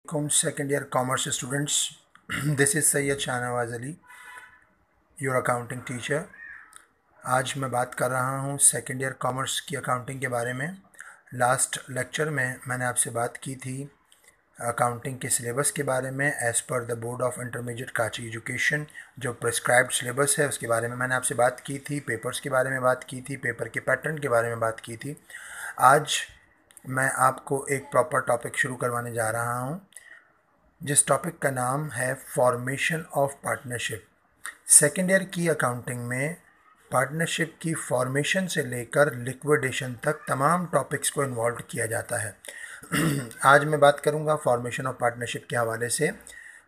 Second year commerce students. This is Sayyid Shahnawaz Ali, your accounting teacher. आज मैं बात कर रहा हूँ सेकेंड ईयर कॉमर्स की अकाउंटिंग के बारे में। लास्ट लेक्चर में मैंने आपसे बात की थी अकाउंटिंग के सिलेबस के बारे में as per the board of intermediate Kanchi education. जो प्रिस्क्राइब्ड सिलेबस है उसके बारे में मैंने आपसे बात की थी, पेपर्स के बारे में बात की थी, पेपर के पैटर्न के बारे में बात की थी। आज मैं आपको एक प्रॉपर टॉपिक शुरू करवाने जा रहा हूँ जिस टॉपिक का नाम है formation of partnership. Second year की अकाउंटिंग में पार्टनरशिप की फॉर्मेशन से लेकर लिक्विडेशन तक तमाम टॉपिक्स को इन्वॉल्व किया जाता है। आज मैं बात करूंगा फॉर्मेशन ऑफ पार्टनरशिप के हवाले से।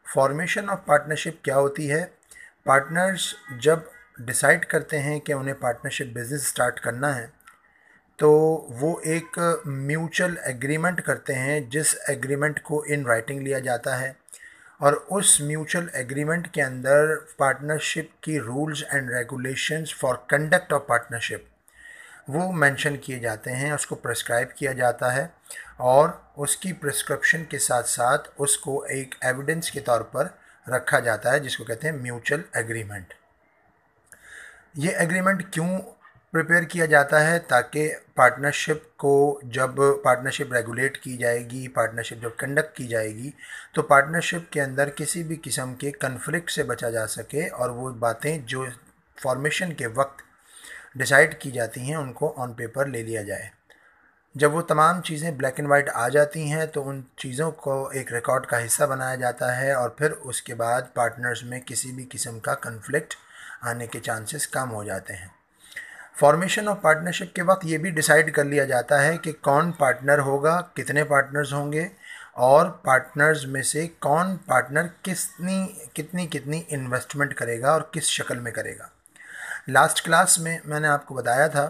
फॉर्मेशन ऑफ पार्टनरशिप क्या होती है? पार्टनर्स जब डिसाइड करते हैं कि उन्हें पार्टनरशिप बिजनेस स्टार्ट करना है तो वो एक म्यूचुअल एग्रीमेंट करते हैं, जिस एग्रीमेंट को इन राइटिंग लिया जाता है और उस म्यूचुअल एग्रीमेंट के अंदर पार्टनरशिप की rules and regulations for conduct of partnership वो मेंशन किए जाते हैं, उसको प्रिस्क्राइब किया जाता है और उसकी प्रिस्क्रिप्शन के साथ साथ उसको एक एविडेंस के तौर पर रखा जाता है, जिसको कहते हैं म्यूचुअल एग्रीमेंट। ये एग्रीमेंट क्यों प्रिपेयर किया जाता है? ताकि पार्टनरशिप को जब पार्टनरशिप रेगुलेट की जाएगी, पार्टनरशिप जब कंडक्ट की जाएगी तो पार्टनरशिप के अंदर किसी भी किस्म के कन्फ्लिक्ट से बचा जा सके और वो बातें जो फॉर्मेशन के वक्त डिसाइड की जाती हैं उनको ऑन पेपर ले लिया जाए। जब वो तमाम चीज़ें ब्लैक एंड वाइट आ जाती हैं तो उन चीज़ों को एक रिकॉर्ड का हिस्सा बनाया जाता है और फिर उसके बाद पार्टनर्स में किसी भी किस्म का कन्फ्लिक्ट आने के चांसेस कम हो जाते हैं। फॉर्मेशन ऑफ पार्टनरशिप के वक्त ये भी डिसाइड कर लिया जाता है कि कौन पार्टनर होगा, कितने पार्टनर्स होंगे और पार्टनर्स में से कौन पार्टनर कितनी इन्वेस्टमेंट करेगा और किस शक्ल में करेगा। लास्ट क्लास में मैंने आपको बताया था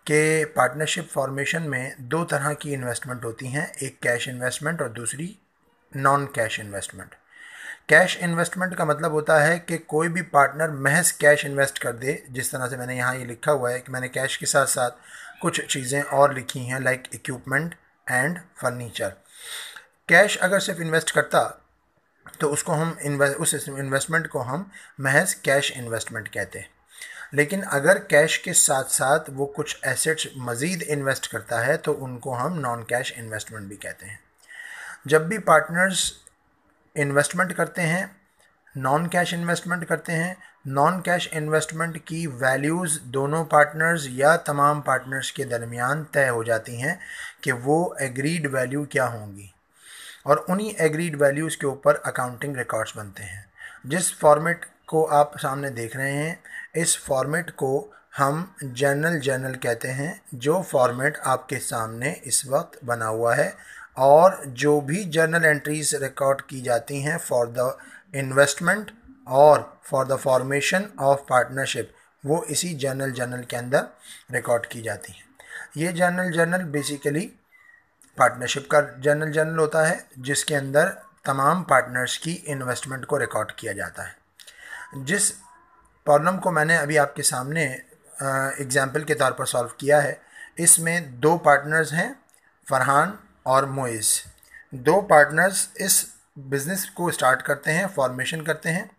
कि पार्टनरशिप फॉर्मेशन में दो तरह की इन्वेस्टमेंट होती हैं, एक कैश इन्वेस्टमेंट और दूसरी non cash investment. Cash investment का मतलब होता है कि कोई भी पार्टनर महज कैश इन्वेस्ट कर दे, जिस तरह से मैंने यहाँ ये लिखा हुआ है कि मैंने कैश के साथ साथ कुछ चीज़ें और लिखी हैं like equipment and furniture. Cash अगर सिर्फ इन्वेस्ट करता तो उसको हम उस इन्वेस्टमेंट को हम महज कैश इन्वेस्टमेंट कहते हैं, लेकिन अगर कैश के साथ साथ वो कुछ एसेट्स मज़ीद इन्वेस्ट करता है तो उनको हम नॉन कैश इन्वेस्टमेंट भी कहते हैं। जब भी पार्टनर्स इन्वेस्टमेंट करते हैं, नॉन कैश इन्वेस्टमेंट करते हैं, नॉन कैश इन्वेस्टमेंट की वैल्यूज़ दोनों पार्टनर्स या तमाम पार्टनर्स के दरमियान तय हो जाती हैं कि वो एग्रीड वैल्यू क्या होंगी और उन्हीं एग्रीड वैल्यूज़ के ऊपर अकाउंटिंग रिकॉर्ड्स बनते हैं। जिस फॉर्मेट को आप सामने देख रहे हैं, इस फॉर्मेट को हम जर्नल कहते हैं, जो फॉर्मेट आपके सामने इस वक्त बना हुआ है और जो भी जर्नल एंट्रीज रिकॉर्ड की जाती हैं फॉर द इन्वेस्टमेंट और for the formation of partnership, वो इसी जर्नल के अंदर रिकॉर्ड की जाती हैं। ये जर्नल बेसिकली पार्टनरशिप का जर्नल होता है जिसके अंदर तमाम पार्टनर्स की इन्वेस्टमेंट को रिकॉर्ड किया जाता है। जिस प्रॉब्लम को मैंने अभी आपके सामने एग्जाम्पल के तौर पर सॉल्व किया है, इसमें दो पार्टनर्स हैं, फरहान और मोइज़। दो पार्टनर्स इस बिज़नेस को स्टार्ट करते हैं, फॉर्मेशन करते हैं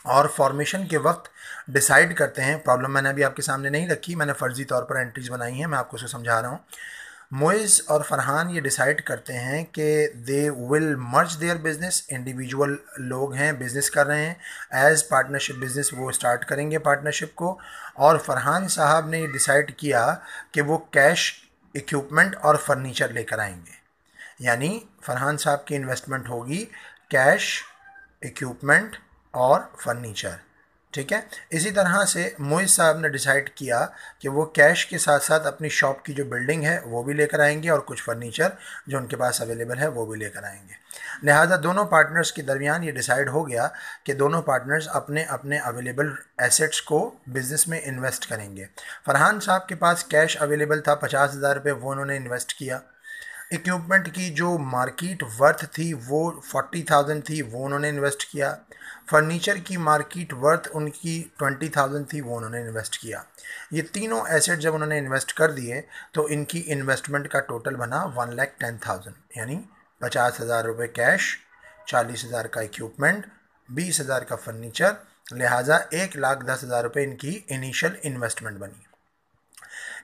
और फॉर्मेशन के वक्त डिसाइड करते हैं। प्रॉब्लम मैंने अभी आपके सामने नहीं रखी, मैंने फ़र्ज़ी तौर पर एंट्रीज बनाई हैं, मैं आपको उसे समझा रहा हूँ। मोइज़ और फरहान ये डिसाइड करते हैं कि they will merge their business. Individual लोग हैं, बिज़नेस कर रहे हैं, एज़ पार्टनरशिप बिज़नेस वो स्टार्ट करेंगे पार्टनरशिप को। और फरहान साहब ने ये डिसाइड किया कि वो कैश, इक्विपमेंट और फर्नीचर लेकर आएंगे, यानी फरहान साहब की इन्वेस्टमेंट होगी कैश, इक्विपमेंट और फर्नीचर। ठीक है। इसी तरह से मोइज़ साहब ने डिसाइड किया कि वो कैश के साथ साथ अपनी शॉप की जो बिल्डिंग है वो भी लेकर आएंगे और कुछ फर्नीचर जो उनके पास अवेलेबल है वो भी लेकर आएंगे। लिहाजा दोनों पार्टनर्स के दरमियान ये डिसाइड हो गया कि दोनों पार्टनर्स अपने अपने अवेलेबल एसेट्स को बिज़नेस में इन्वेस्ट करेंगे। फरहान साहब के पास कैश अवेलेबल था 50,000 रुपये, वो उन्होंने इन्वेस्ट किया। इक्विपमेंट की जो मार्केट वर्थ थी वो 40,000 थी, वो उन्होंने इन्वेस्ट किया। फर्नीचर की मार्केट वर्थ उनकी 20,000 थी, वो उन्होंने इन्वेस्ट किया। ये तीनों एसेट जब उन्होंने इन्वेस्ट कर दिए तो इनकी इन्वेस्टमेंट का टोटल बना 1,10,000, यानी 50,000 रुपये कैश, 40,000 का इक्विपमेंट, 20,000 का फर्नीचर, लिहाजा 1,10,000 रुपये इनकी इनिशियल इन्वेस्टमेंट बनी।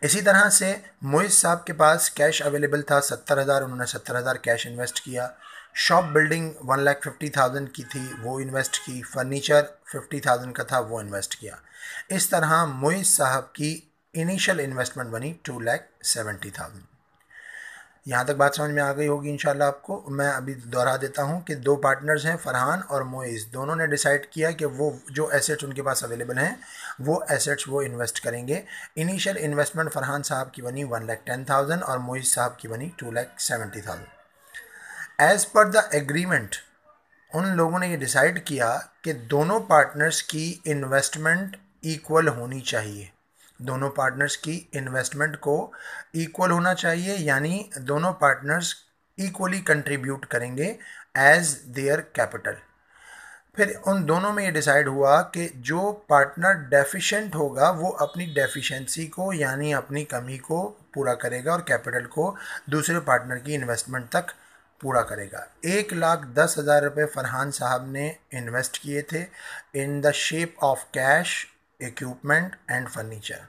इसी तरह से मोइज साहब के पास कैश अवेलेबल था 70,000, उन्होंने 70,000 कैश इन्वेस्ट किया। शॉप बिल्डिंग 1,50,000 की थी, वो इन्वेस्ट की। फर्नीचर 50,000 का था, वो इन्वेस्ट किया। इस तरह मोइज साहब की इनिशियल इन्वेस्टमेंट बनी 2,70,000। यहाँ तक बात समझ में आ गई होगी इंशाल्लाह आपको। मैं अभी दोहरा देता हूँ कि दो पार्टनर्स हैं, फरहान और मोइज़, दोनों ने डिसाइड किया कि वो जो एसेट्स उनके पास अवेलेबल हैं वो एसेट्स वो इन्वेस्ट करेंगे। इनिशियल इन्वेस्टमेंट फरहान साहब की बनी 1,10,000 और मोइज़ साहब की बनी 2,70,000। एज़ पर द एग्रीमेंट उन लोगों ने ये डिसाइड किया कि दोनों पार्टनर्स की इन्वेस्टमेंट इक्वल होनी चाहिए। दोनों पार्टनर्स की इन्वेस्टमेंट को इक्वल होना चाहिए, यानी दोनों पार्टनर्स इक्वली कंट्रीब्यूट करेंगे एज देयर कैपिटल। फिर उन दोनों में ये डिसाइड हुआ कि जो पार्टनर डेफिशिएंट होगा वो अपनी डेफिशिएंसी को यानी अपनी कमी को पूरा करेगा और कैपिटल को दूसरे पार्टनर की इन्वेस्टमेंट तक पूरा करेगा। 1,10,000 रुपये फरहान साहब ने इन्वेस्ट किए थे in the shape of cash, equipment and furniture.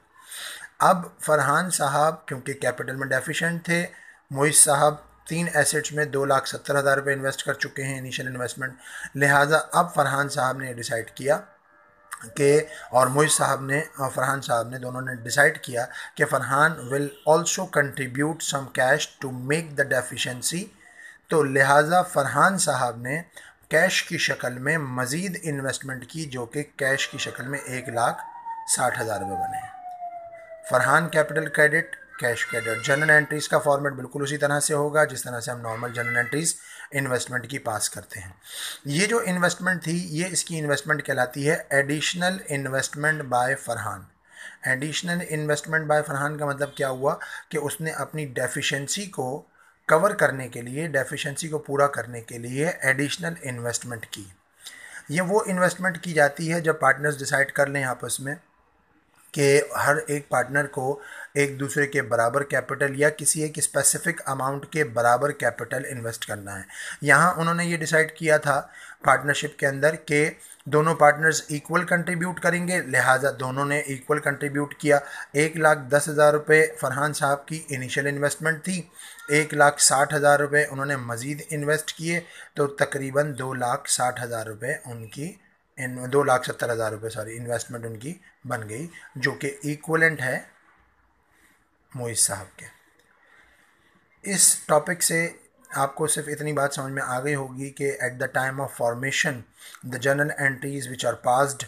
अब फरहान साहब क्योंकि कैपिटल में डेफिशिएंट थे, मोइज़ साहब 3 एसेट्स में 2,70,000 रुपये इन्वेस्ट कर चुके हैं इनिशियल इन्वेस्टमेंट, लिहाजा अब फरहान साहब ने डिसाइड किया कि और मोइज़ साहब ने और फरहान साहब ने दोनों ने डिसाइड किया कि Farhan will also contribute some cash to make the deficiency. तो लिहाजा फरहान साहब ने कैश की शक्ल में मज़ीद इन्वेस्टमेंट की जो कि कैश की शक्ल में 1,60,000 रुपये बने। Farhan capital credit, cash credit. General entries का फॉर्मेट बिल्कुल उसी तरह से होगा जिस तरह से हम नॉर्मल जनरल एंट्रीज़ इन्वेस्टमेंट की पास करते हैं। ये जो इन्वेस्टमेंट थी ये इसकी इन्वेस्टमेंट कहलाती है additional investment by Farhan. Additional investment by Farhan का मतलब क्या हुआ कि उसने अपनी डेफिशिएंसी को कवर करने के लिए, डेफिशिएंसी को पूरा करने के लिए एडिशनल इन्वेस्टमेंट की। ये वो इन्वेस्टमेंट की जाती है जब पार्टनर्स डिसाइड कर लें आपस में कि हर एक पार्टनर को एक दूसरे के बराबर कैपिटल या किसी एक स्पेसिफिक अमाउंट के बराबर कैपिटल इन्वेस्ट करना है। यहाँ उन्होंने ये डिसाइड किया था पार्टनरशिप के अंदर कि दोनों पार्टनर्स इक्वल कंट्रीब्यूट करेंगे, लिहाजा दोनों ने इक्वल कंट्रीब्यूट किया। 1,10,000 रुपये फरहान साहब की इनिशियल इन्वेस्टमेंट थी, 1,60,000 रुपये उन्होंने मज़ीद इन्वेस्ट किए, तो तकरीबन 2,60,000 रुपये उनकी 2,70,000 रुपये इन्वेस्टमेंट उनकी बन गई, जो कि इक्वलेंट है मोइज़ साहब के। इस टॉपिक से आपको सिर्फ इतनी बात समझ में आ गई होगी कि at the time of formation the general entries which are passed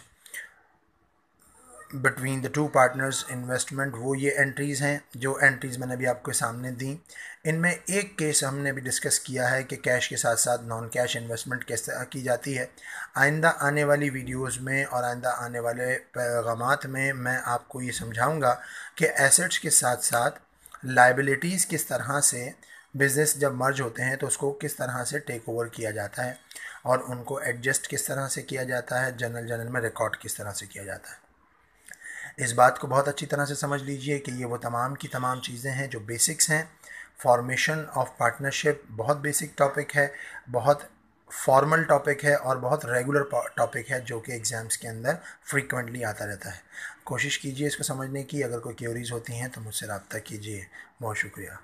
between the two partners investment, वो ये एंट्रीज़ हैं जो एंट्रीज़ मैंने अभी आपके सामने दी। इनमें एक केस हमने भी डिस्कस किया है कि कैश के साथ साथ नॉन कैश इन्वेस्टमेंट कैसे की जाती है। आइंदा आने वाली वीडियोस में और आइंदा आने वाले पैगामात में मैं आपको ये समझाऊंगा कि एसेट्स के साथ साथ लाइबिलिटीज़ किस तरह से बिज़नेस जब मर्ज होते हैं तो उसको किस तरह से टेक ओवर किया जाता है और उनको एडजस्ट किस तरह से किया जाता है, जर्नल में रिकॉर्ड किस तरह से किया जाता है। इस बात को बहुत अच्छी तरह से समझ लीजिए कि ये वो तमाम की तमाम चीज़ें हैं जो बेसिक्स हैं। फॉर्मेशन ऑफ पार्टनरशिप बहुत बेसिक टॉपिक है, बहुत फॉर्मल टॉपिक है और बहुत रेगुलर टॉपिक है जो कि एग्ज़ाम्स के अंदर फ्रीक्वेंटली आता रहता है। कोशिश कीजिए इसको समझने की। अगर कोई क्वेरीज़ होती हैं तो मुझसे रब्ता कीजिए। बहुत शुक्रिया।